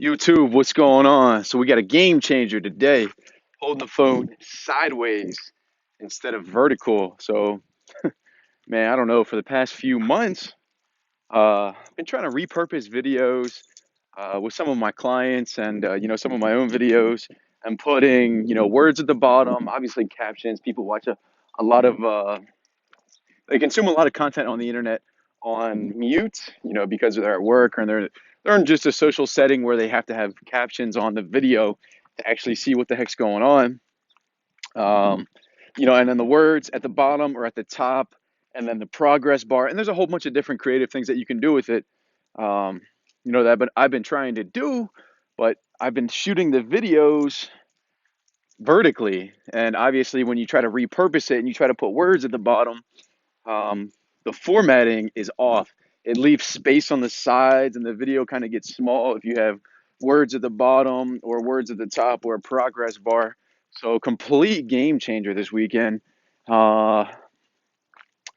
YouTube, what's going on? So we got a game changer today, holding the phone sideways instead of vertical. So, man, I don't know, for the past few months, I've been trying to repurpose videos with some of my clients and, some of my own videos and putting, words at the bottom, obviously captions. People watch a lot of, they consume a lot of content on the internet on mute, because they're at work or they're in just a social setting where they have to have captions on the video to actually see what the heck's going on. Um, and then the words at the bottom or at the top, and then the progress bar. And there's a whole bunch of different creative things that you can do with it. Um, but I've been trying to do, but I've been shooting the videos vertically. And obviously, when you try to repurpose it and you try to put words at the bottom, um, the formatting is off. It leaves space on the sides, and the video kind of gets small if you have words at the bottom or words at the top or a progress bar. So, complete game changer this weekend. Uh,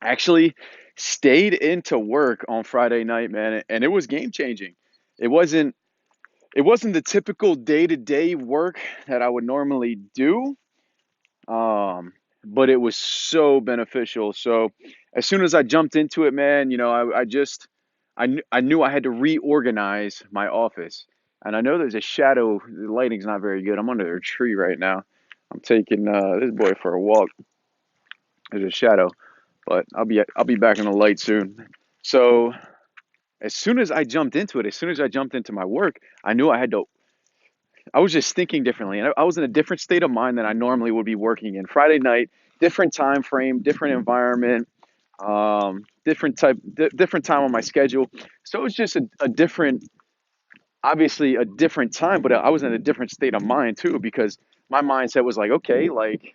actually stayed into work on Friday night, man, and it was game changing. It wasn't it wasn't the typical day to day work that I would normally do, um, but it was so beneficial. So as soon as I jumped into it, man, I knew I had to reorganize my office. And I know there's a shadow. The lighting's not very good. I'm under a tree right now. I'm taking this boy for a walk. There's a shadow, but I'll be back in the light soon. So as soon as I jumped into it, as soon as I jumped into my work, I knew I had to. I was just thinking differently, and I was in a different state of mind than I normally would be working in. Friday night, different time frame, different environment, different time on my schedule. So it was just a different, obviously a different time, but I was in a different state of mind too because my mindset was like, okay, like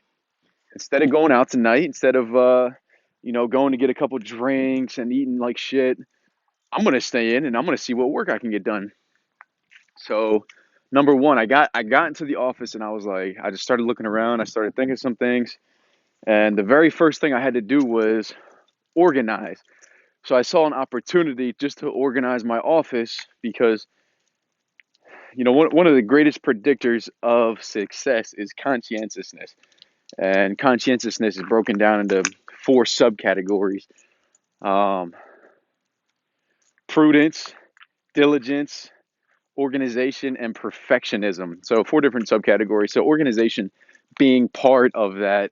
instead of going out tonight, instead of going to get a couple drinks and eating like shit, I'm gonna stay in and I'm gonna see what work I can get done. So number one, I got into the office and I was like, I just started looking around. I started thinking some things, and the very first thing I had to do was organize. So I saw an opportunity just to organize my office because one of the greatest predictors of success is conscientiousness, and conscientiousness is broken down into four subcategories: um, prudence, diligence, organization, and perfectionism. So four different subcategories. So organization being part of that,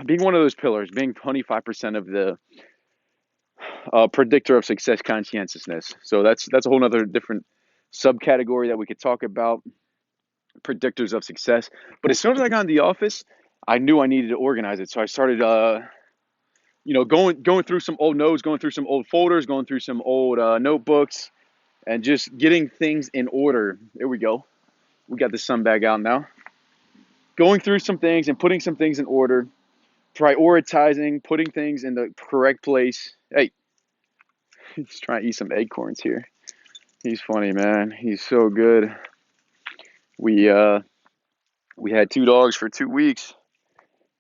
being one of those pillars, being 25% of the predictor of success, conscientiousness. So that's a whole other different subcategory that we could talk about, predictors of success. But as soon as I got in the office, I knew I needed to organize it. So I started, going through some old notes, going through some old folders, going through some old notebooks, and just getting things in order. There we go. We got the sun bag out now. Going through some things and putting some things in order, prioritizing, putting things in the correct place. Hey, he's trying to eat some acorns here. He's funny, man. He's so good. We uh we had two dogs for 2 weeks,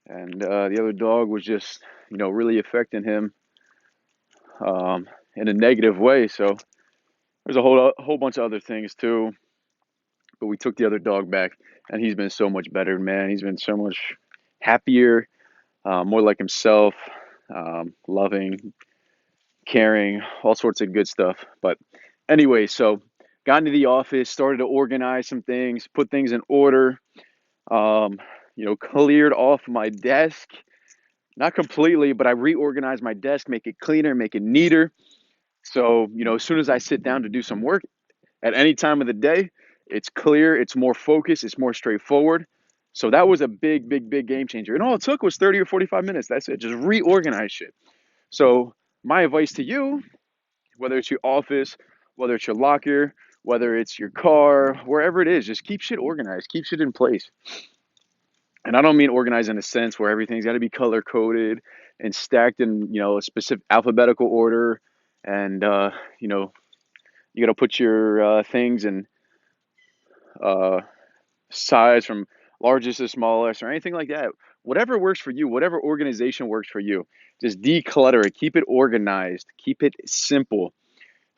and the other dog was just really affecting him in a negative way. So there's a whole bunch of other things too. But we took the other dog back, and he's been so much better, man. He's been so much happier, more like himself, loving, caring, all sorts of good stuff. But anyway, so got into the office, started to organize some things, put things in order, cleared off my desk. Not completely, but I reorganized my desk, make it cleaner, make it neater. So, as soon as I sit down to do some work at any time of the day, it's clear, it's more focused, it's more straightforward. So that was a big, big, big game changer. And all it took was 30 or 45 minutes. That's it. Just reorganize shit. So my advice to you, whether it's your office, whether it's your locker, whether it's your car, wherever it is, just keep shit organized, keep shit in place. And I don't mean organized in a sense where everything's got to be color coded and stacked in, a specific alphabetical order. And, you got to put your things in uh, size from largest to smallest or anything like that. Whatever works for you, whatever organization works for you, just declutter it, keep it organized, keep it simple.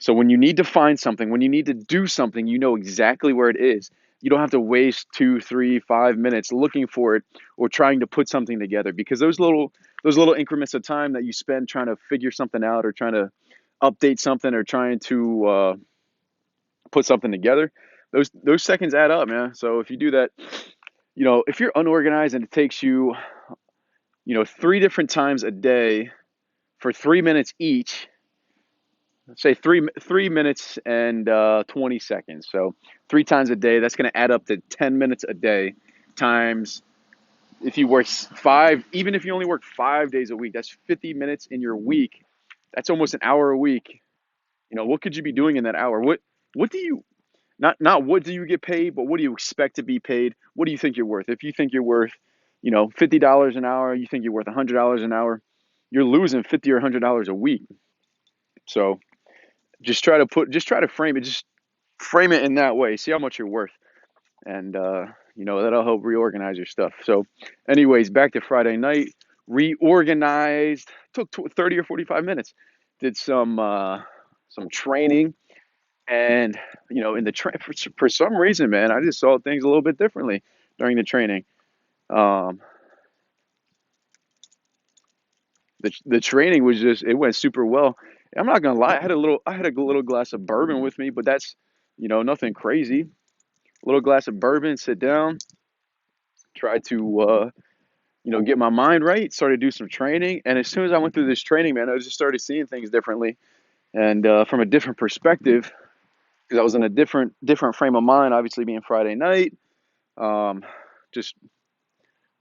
So when you need to find something, when you need to do something, you know exactly where it is. You don't have to waste 2, 3, 5 minutes looking for it or trying to put something together, because those little increments of time that you spend trying to figure something out or trying to update something or trying to put something together, those seconds add up, man. So if you do that, if you're unorganized and it takes you, 3 different times a day for 3 minutes each, say three minutes and 20 seconds. So 3 times a day, that's going to add up to 10 minutes a day times, if you work five, even if you only work 5 days a week, that's 50 minutes in your week. That's almost an hour a week. What could you be doing in that hour? What do you, not what do you get paid, but what do you expect to be paid? What do you think you're worth? If you think you're worth, $50 an hour, you think you're worth $100 an hour, you're losing 50 or $100 a week. So just try to frame it in that way. See how much you're worth, and that'll help reorganize your stuff. So, anyways, back to Friday night. Reorganized. Took 30 or 45 minutes. Did some training, and in the for some reason, man, I just saw things a little bit differently during the training. Um, the training was just, it went super well. I'm not gonna lie. I had a little glass of bourbon with me, but that's nothing crazy. A little glass of bourbon, sit down, try to get my mind right, started to do some training, and as soon as I went through this training, man, I just started seeing things differently and from a different perspective, because I was in a different frame of mind. Obviously, being Friday night, um, just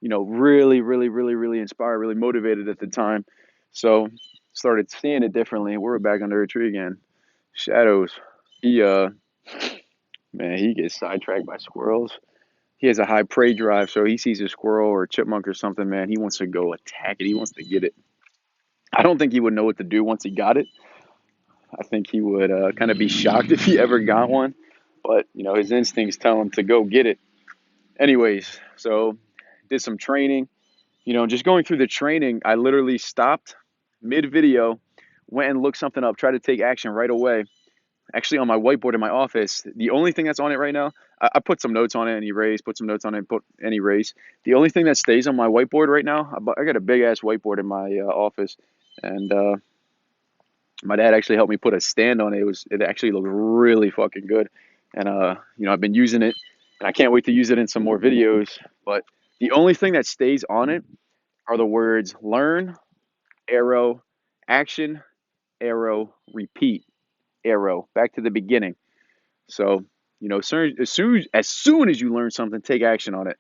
really, really, really, really inspired, really motivated at the time. So started seeing it differently. We're back under a tree again. Shadows. He man, he gets sidetracked by squirrels. He has a high prey drive, so he sees a squirrel or a chipmunk or something, man, he wants to go attack it. He wants to get it. I don't think he would know what to do once he got it. I think he would kind of be shocked if he ever got one. But, his instincts tell him to go get it. Anyways, so did some training. Just going through the training, I literally stopped mid video, went and looked something up, tried to take action right away. Actually, on my whiteboard in my office, the only thing that's on it right now, I put some notes on it and erase, put some notes on it and put and erase. The only thing that stays on my whiteboard right now, I got a big ass whiteboard in my office, and my dad actually helped me put a stand on it. It actually looked really fucking good, and I've been using it, and I can't wait to use it in some more videos. But the only thing that stays on it are the words learn, arrow, action, arrow, repeat, arrow, back to the beginning. So, as soon as you learn something, take action on it.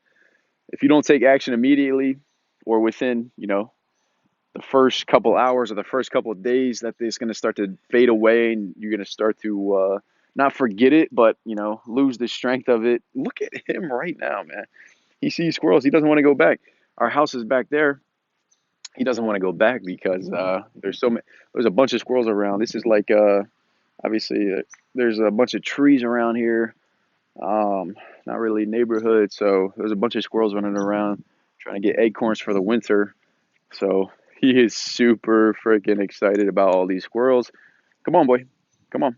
If you don't take action immediately or within, the first couple hours or the first couple of days, that it's going to start to fade away, and you're going to start to not forget it, but lose the strength of it. Look at him right now, man. He sees squirrels. He doesn't want to go back. Our house is back there. He doesn't want to go back because there's a bunch of squirrels around. This is like obviously there's a bunch of trees around here. Not really neighborhood, so there's a bunch of squirrels running around trying to get acorns for the winter. So he is super freaking excited about all these squirrels. Come on, boy. Come on.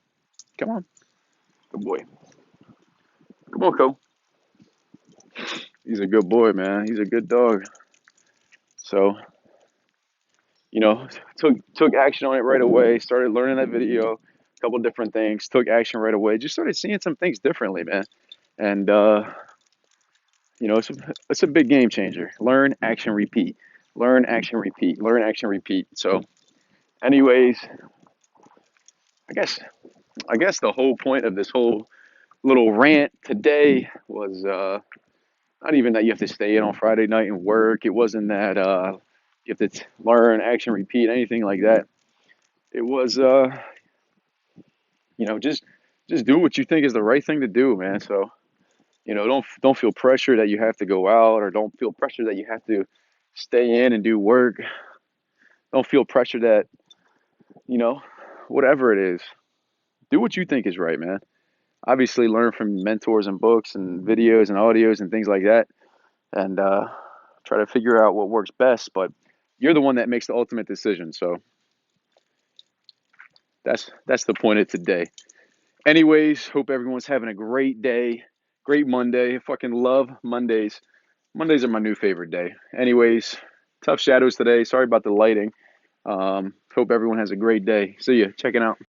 Come on. Good boy. Come on, Cole. He's a good boy, man. He's a good dog. So, took action on it right away. Started learning that video, a couple different things. Took action right away. Just started seeing some things differently, man. And it's a big game changer. Learn, action, repeat. Learn, action, repeat. Learn, action, repeat. So, anyways, I guess the whole point of this whole little rant today was not even that you have to stay in on Friday night and work. It wasn't that you have to learn, action, repeat, anything like that. It was just do what you think is the right thing to do, man. So don't feel pressure that you have to go out, or don't feel pressure that you have to stay in and do work. Don't feel pressure that you know whatever it is. Do what you think is right, man. Obviously, learn from mentors and books and videos and audios and things like that, and try to figure out what works best. But you're the one that makes the ultimate decision. So That's the point of today. Anyways, hope everyone's having a great day, great Monday. I fucking love Mondays. Mondays are my new favorite day. Anyways, tough shadows today. Sorry about the lighting. Hope everyone has a great day. See ya. Checking out.